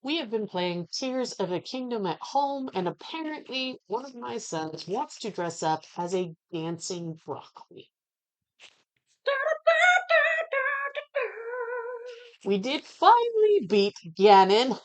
We have been playing Tears of a Kingdom at home, and apparently one of my sons wants to dress up as a dancing broccoli. We did finally beat Ganon.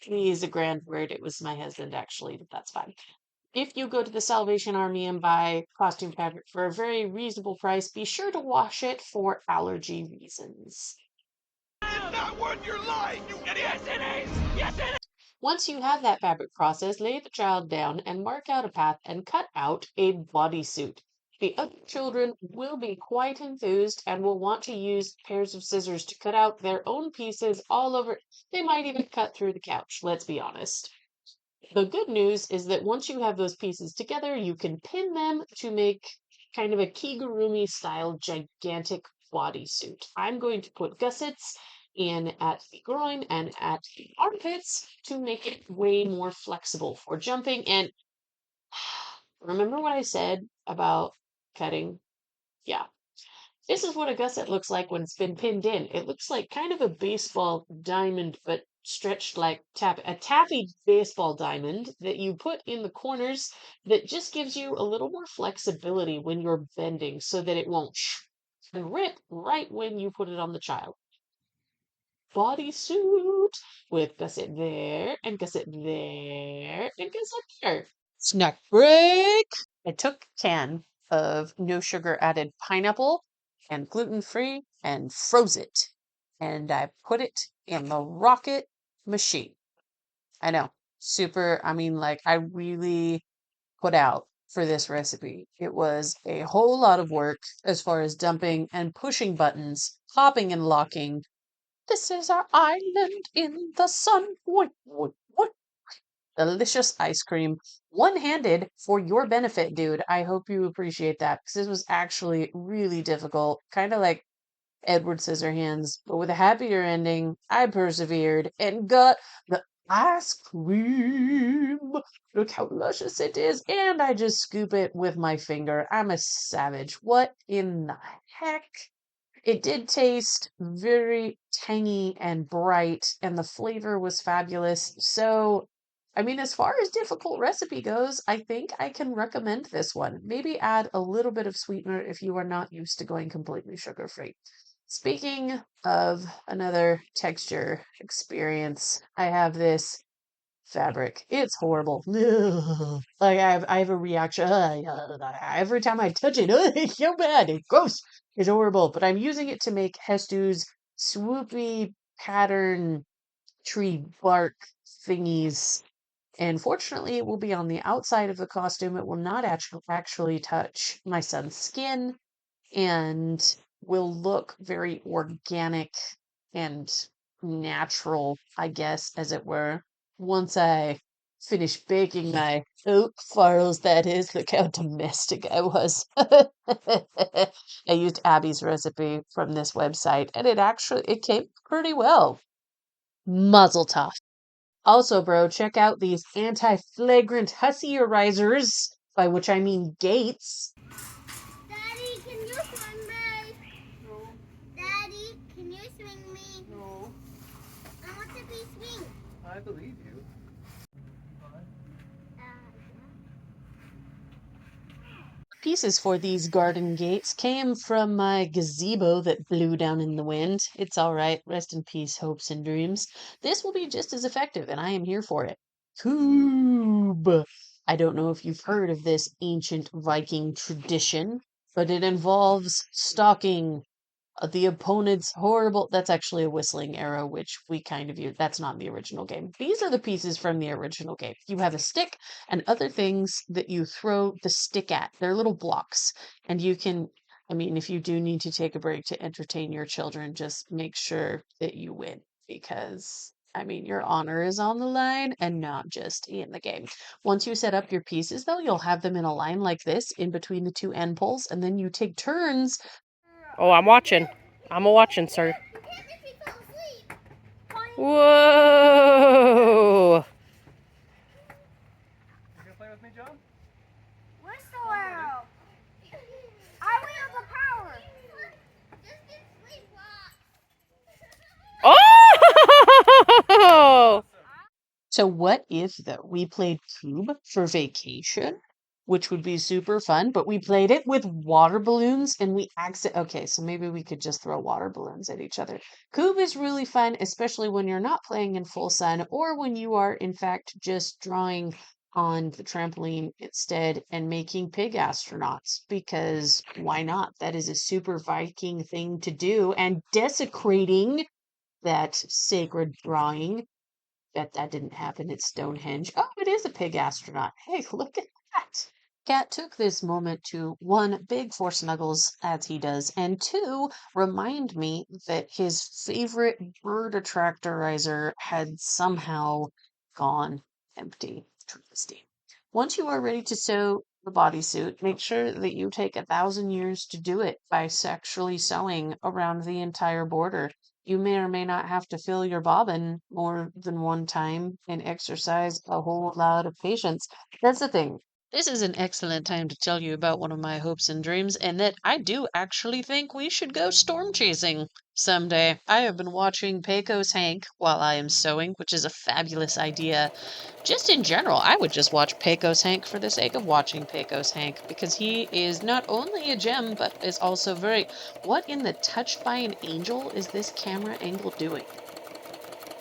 He's a grand word. It was my husband, actually, but that's fine. If you go to the Salvation Army and buy costume fabric for a very reasonable price, be sure to wash it for allergy reasons. It's not worth your life, you idiot! Yes, it is! Yes, it is! Once you have that fabric process, lay the child down and mark out a path and cut out a bodysuit. The other children will be quite enthused and will want to use pairs of scissors to cut out their own pieces all over. They might even cut through the couch, let's be honest. The good news is that once you have those pieces together, you can pin them to make kind of a kigurumi style gigantic bodysuit. I'm going to put gussets in at the groin and at the armpits to make it way more flexible for jumping. And remember what I said about cutting? Yeah. This is what a gusset looks like when it's been pinned in. It looks like kind of a baseball diamond, but stretched like a taffy baseball diamond that you put in the corners that just gives you a little more flexibility when you're bending so that it won't and rip right when you put it on the child. Bodysuit with gusset there and gusset there and gusset there. Snack break. I took a can of no sugar added pineapple and gluten free and froze it. And I put it in the rocket machine. I know, super. I mean, like, I really put out for this recipe. It was a whole lot of work as far as dumping and pushing buttons, popping and locking. This is our island in the sun. What? Delicious ice cream. One-handed for your benefit, dude. I hope you appreciate that because this was actually really difficult. Kind of like Edward Scissorhands, but with a happier ending. I persevered and got the ice cream. Look how luscious it is. And I just scoop it with my finger. I'm a savage. What in the heck? It did taste very tangy and bright, and the flavor was fabulous. So, I mean, as far as difficult recipe goes, I think I can recommend this one. Maybe add a little bit of sweetener if you are not used to going completely sugar free. Speaking of another texture experience, I have this fabric. It's horrible. Like I have a reaction. Every time I touch it, it's so bad. It's gross. It's horrible. But I'm using it to make Hestu's swoopy pattern tree bark thingies. And fortunately, it will be on the outside of the costume. It will not actually touch my son's skin and will look very organic and natural, I guess, as it were, once I finish baking my oat farls, that is. Look how domestic I was. I used Abby's recipe from this website, and it came pretty well. Muzzle tough. Also, bro, check out these anti-flagrant hussy erasers, by which I mean gates. Daddy, can you swing me? No. Daddy, can you swing me? No. I want to be swinged. I believe you. Pieces for these garden gates came from my gazebo that blew down in the wind. It's all right. Rest in peace, hopes and dreams. This will be just as effective, and I am here for it. Coob. I don't know if you've heard of this ancient Viking tradition, but it involves stalking the opponent's horrible. That's actually a whistling arrow, which we kind of use. That's not in the original game. These are the pieces from the original game. You have a stick and other things that you throw the stick at. They're little blocks. And you can, I mean, if you do need to take a break to entertain your children, just make sure that you win because. I mean, your honor is on the line and not just in the game. Once you set up your pieces, though, you'll have them in a line like this in between the two end poles, and then you take turns. Oh, I'm watching. I'm a-watching, sir. Whoa! You gonna play with me, John? Where's the arrow? I wield the power. Just get sleep. Oh! So what if though we played Cube for vacation, which would be super fun, but we played it with water balloons and we okay, so maybe we could just throw water balloons at each other. Cube is really fun, especially when you're not playing in full sun or when you are in fact just drawing on the trampoline instead and making pig astronauts because why not? That is a super Viking thing to do and desecrating that sacred drawing. Bet that didn't happen at Stonehenge. Oh, it is a pig astronaut. Hey, look at that. Cat took this moment to one, beg for snuggles as he does, and two, remind me that his favorite bird attractorizer had somehow gone empty. Travesty. Once you are ready to sew the bodysuit, make sure that you take 1,000 years to do it by sexually sewing around the entire border. You may or may not have to fill your bobbin more than one time and exercise a whole lot of patience. That's the thing. This is an excellent time to tell you about one of my hopes and dreams, and that I do actually think we should go storm chasing someday. I have been watching Pecos Hank while I am sewing, which is a fabulous idea. Just in general, I would just watch Pecos Hank for the sake of watching Pecos Hank, because he is not only a gem, but is also very. What in the touched by an angel is this camera angle doing?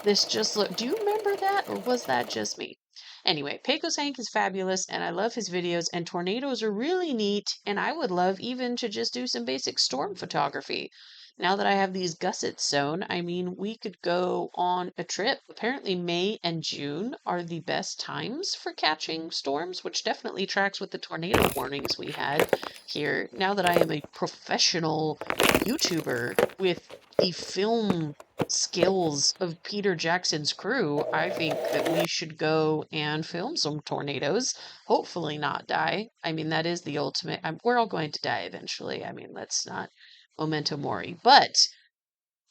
This just look. Do you remember that, or was that just me? Anyway, Pecos Hank is fabulous, and I love his videos, and tornadoes are really neat, and I would love even to just do some basic storm photography. Now that I have these gussets sewn, I mean, we could go on a trip. Apparently, May and June are the best times for catching storms, which definitely tracks with the tornado warnings we had here. Now that I am a professional YouTuber with the film skills of Peter Jackson's crew, I think that we should go and film some tornadoes. Hopefully, not die. I mean, that is the ultimate. We're all going to die eventually. I mean, let's not memento mori. But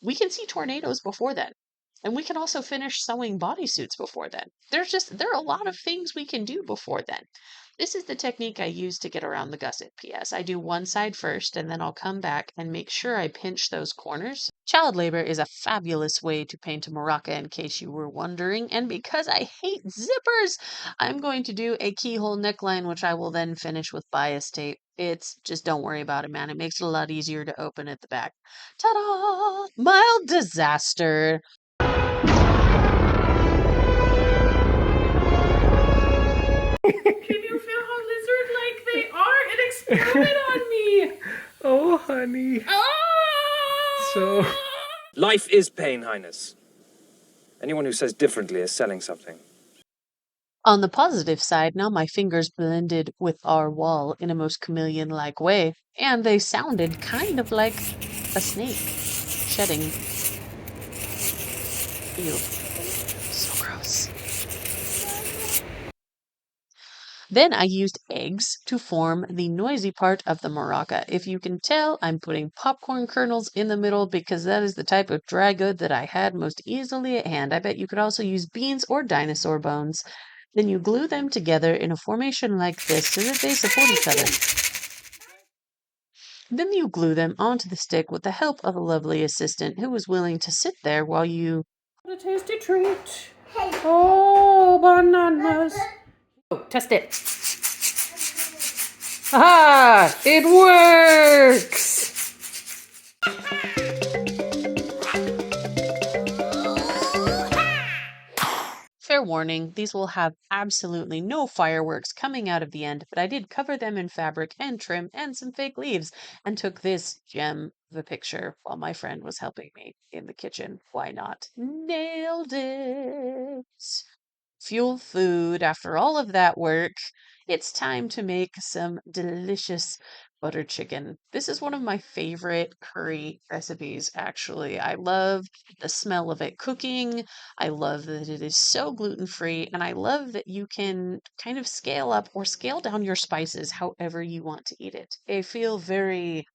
we can see tornadoes before then. And we can also finish sewing bodysuits before then. There are a lot of things we can do before then. This is the technique I use to get around the gusset. P.S. I do one side first, and then I'll come back and make sure I pinch those corners. Child labor is a fabulous way to paint a maraca, in case you were wondering. And because I hate zippers, I'm going to do a keyhole neckline, which I will then finish with bias tape. It's just don't worry about it, man. It makes it a lot easier to open at the back. Ta-da! Mild disaster. Can you feel how lizard-like they are? It exploded on me! Oh, honey. So... Life is pain, Highness. Anyone who says differently is selling something. On the positive side, now my fingers blended with our wall in a most chameleon-like way, and they sounded kind of like a snake shedding. Ew. So gross. Then I used eggs to form the noisy part of the maraca. If you can tell, I'm putting popcorn kernels in the middle because that is the type of dry good that I had most easily at hand. I bet you could also use beans or dinosaur bones. Then you glue them together in a formation like this so that they support each other. Then you glue them onto the stick with the help of a lovely assistant who was willing to sit there while you... What a tasty treat. Oh, bananas. Oh, test it. Ah, it works. Fair warning, these will have absolutely no fireworks coming out of the end, but I did cover them in fabric and trim and some fake leaves and took this gem of a picture while my friend was helping me in the kitchen. Why not? Nailed it! Fuel food. After all of that work, it's time to make some delicious butter chicken. This is one of my favorite curry recipes, actually. I love the smell of it cooking. I love that it is so gluten free, and I love that you can kind of scale up or scale down your spices however you want to eat it. I feel very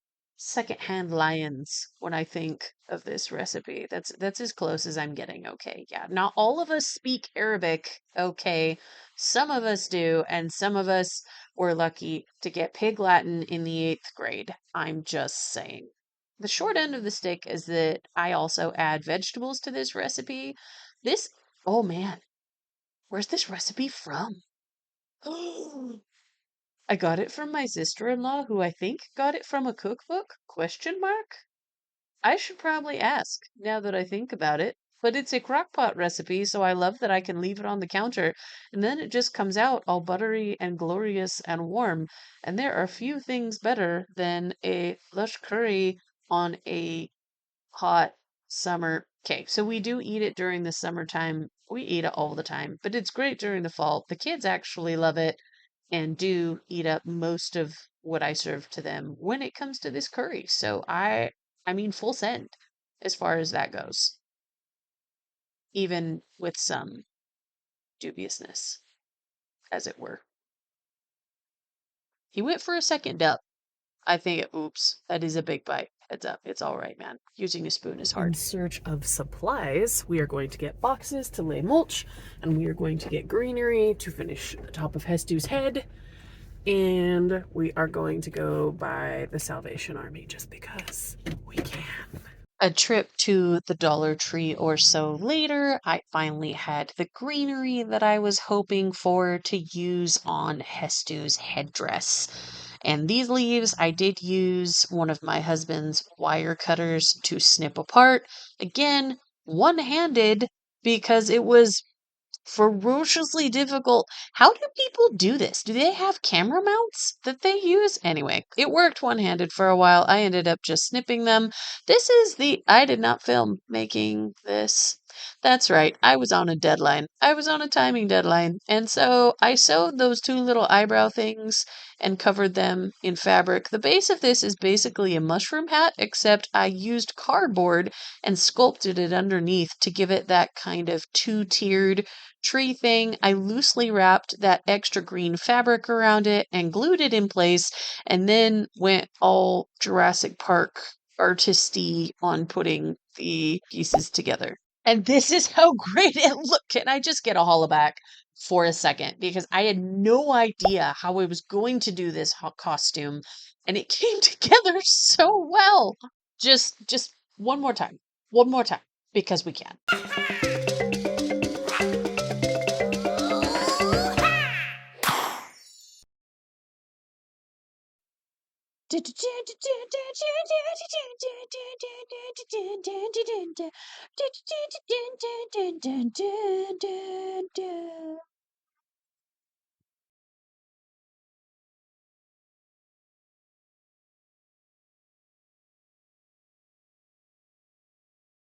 secondhand lions when I think of this recipe. That's as close as I'm getting. Okay, yeah. Not all of us speak Arabic. Okay, some of us do, and some of us were lucky to get Pig Latin in the 8th grade. I'm just saying. The short end of the stick is that I also add vegetables to this recipe. This, oh man, Where's this recipe from? I got it from my sister-in-law, who I think got it from a cookbook? Question mark? I should probably ask, now that I think about it. But it's a crock-pot recipe, so I love that I can leave it on the counter, and then it just comes out all buttery and glorious and warm. And there are few things better than a lush curry on a hot summer. Okay, so we do eat it during the summertime. We eat it all the time, but it's great during the fall. The kids actually love it and do eat up most of what I serve to them when it comes to this curry. So I mean full send as far as that goes, even with some dubiousness, as it were. He went for a second up. I think oops, that is a big bite. Heads up, it's all right, man. Using a spoon is In hard. search of supplies, we are going to get boxes to lay mulch, and we are going to get greenery to finish the top of Hestu's head, and we are going to go by the Salvation Army just because we can. A trip to the Dollar Tree or so later, I finally had the greenery that I was hoping for to use on Hestu's headdress. And these leaves, I did use one of my husband's wire cutters to snip apart. Again, one-handed because it was ferociously difficult. How do people do this? Do they have camera mounts that they use? Anyway, it worked one-handed for a while. I ended up just snipping them. I did not film making this. That's right. I was on a deadline. I was on a timing deadline. And so I sewed those two little eyebrow things and covered them in fabric. The base of this is basically a mushroom hat, except I used cardboard and sculpted it underneath to give it that kind of two-tiered tree thing. I loosely wrapped that extra green fabric around it and glued it in place, and then went all Jurassic Park artisty on putting the pieces together. And this is how great it looked. Can I just get a hollaback for a second? Because I had no idea how I was going to do this costume, and it came together so well. Just one more time. One more time. Because we can.